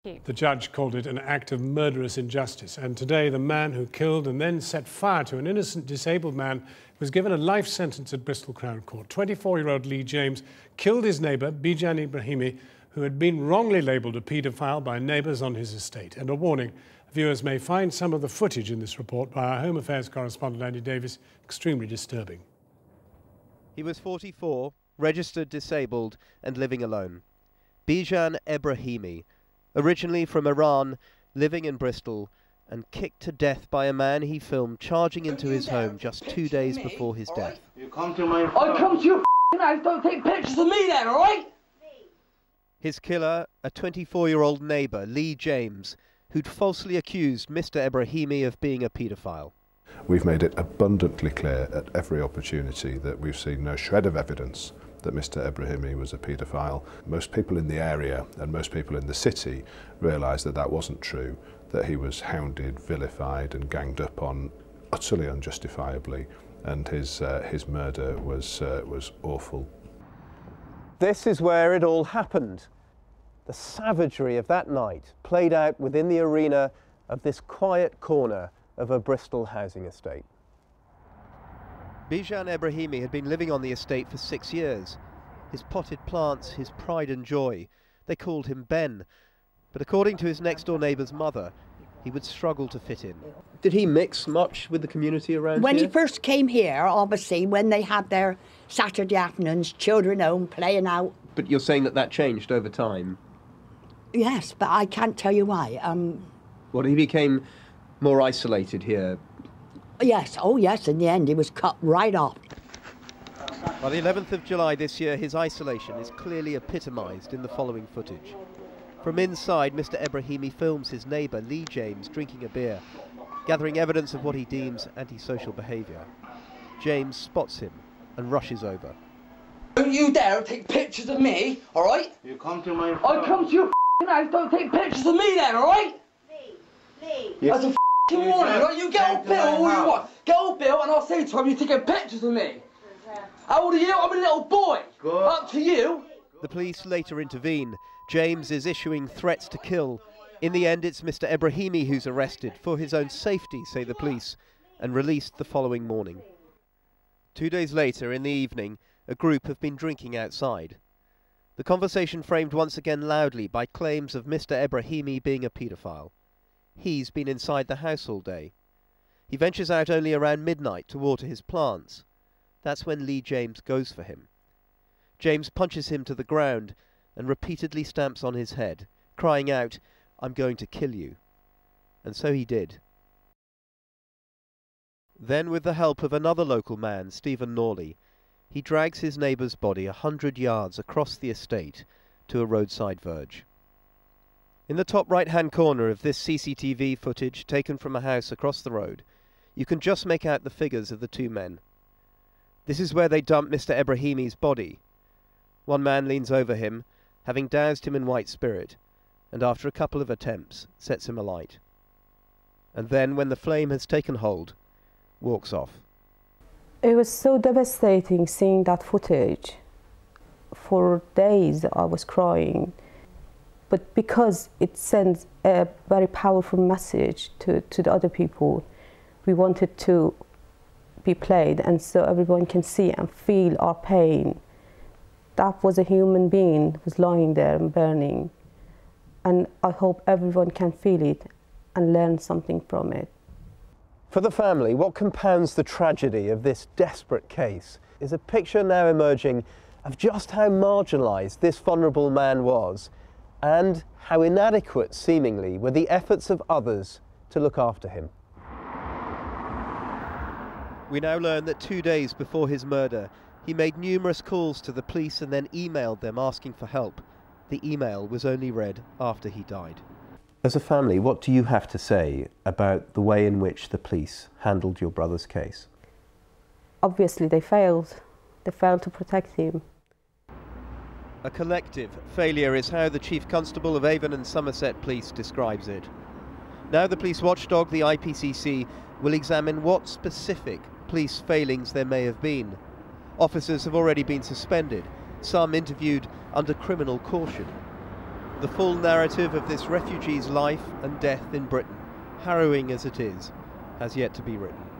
The judge called it an act of murderous injustice, and today the man who killed and then set fire to an innocent disabled man was given a life sentence at Bristol Crown Court. 24-year-old Lee James killed his neighbour, Bijan Ibrahimi, who had been wrongly labelled a paedophile by neighbours on his estate. And a warning, viewers may find some of the footage in this report by our Home Affairs correspondent Andy Davis extremely disturbing. He was 44, registered disabled and living alone. Bijan Ibrahimi, originally from Iran, living in Bristol, and kicked to death by a man he filmed charging into his home just 2 days before his death. You come to my I come to your house, don't take pictures of me then, alright? His killer, a 24-year-old neighbour, Lee James, who'd falsely accused Mr. Ibrahimi of being a paedophile. We've made it abundantly clear at every opportunity that we've seen no shred of evidence that Mr. Ibrahimi was a paedophile. Most people in the area and most people in the city realised that that wasn't true, that he was hounded, vilified and ganged up on utterly unjustifiably, and his murder was awful. This is where it all happened. The savagery of that night played out within the arena of this quiet corner of a Bristol housing estate. Bijan Ibrahimi had been living on the estate for 6 years. His potted plants, his pride and joy. They called him Ben. But according to his next-door neighbour's mother, he would struggle to fit in. Did he mix much with the community around When here? he first came here, obviously, when they had their Saturday afternoons, children home, playing out. But you're saying that that changed over time? Yes, but I can't tell you why. Well, he became more isolated here. Yes, oh yes, in the end he was cut right off. By the 11th of July this year, his isolation is clearly epitomised in the following footage. From inside, Mr. Ibrahimi films his neighbour, Lee James, drinking a beer, gathering evidence of what he deems antisocial behaviour. James spots him and rushes over. Don't you dare take pictures of me, alright? You come to my I come to your house, don't take pictures of me then, alright? Yes. That's a warning, right? You get old Bill all you want. Get old Bill and I'll say to him, you're taking pictures of me. How old are you? I'm a little boy. Good. Up to you. The police later intervene. James is issuing threats to kill. In the end, it's Mr. Ibrahimi who's arrested for his own safety, say the police, and released the following morning. 2 days later, in the evening, a group have been drinking outside. The conversation framed once again loudly by claims of Mr. Ibrahimi being a paedophile. He's been inside the house all day. He ventures out only around midnight to water his plants. That's when Lee James goes for him. James punches him to the ground and repeatedly stamps on his head, crying out, "I'm going to kill you." And so he did. Then, with the help of another local man, Stephen Norley, he drags his neighbour's body 100 yards across the estate to a roadside verge. In the top right-hand corner of this CCTV footage taken from a house across the road, you can just make out the figures of the two men. This is where they dump Mr. Ibrahimi's body. One man leans over him, having doused him in white spirit, and after a couple of attempts, sets him alight. And then, when the flame has taken hold, walks off. It was so devastating seeing that footage. For days I was crying. But because it sends a very powerful message to the other people, we wanted to be played, and so everyone can see and feel our pain. That was a human being who was lying there and burning. And I hope everyone can feel it and learn something from it. For the family, what compounds the tragedy of this desperate case is a picture now emerging of just how marginalised this vulnerable man was, and how inadequate, seemingly, were the efforts of others to look after him. We now learn that 2 days before his murder, he made numerous calls to the police and then emailed them asking for help. The email was only read after he died. As a family, what do you have to say about the way in which the police handled your brother's case? Obviously they failed. They failed to protect him. A collective failure is how the Chief Constable of Avon and Somerset Police describes it. Now the police watchdog, the IPCC, will examine what specific police failings there may have been. Officers have already been suspended, some interviewed under criminal caution. The full narrative of this refugee's life and death in Britain, harrowing as it is, has yet to be written.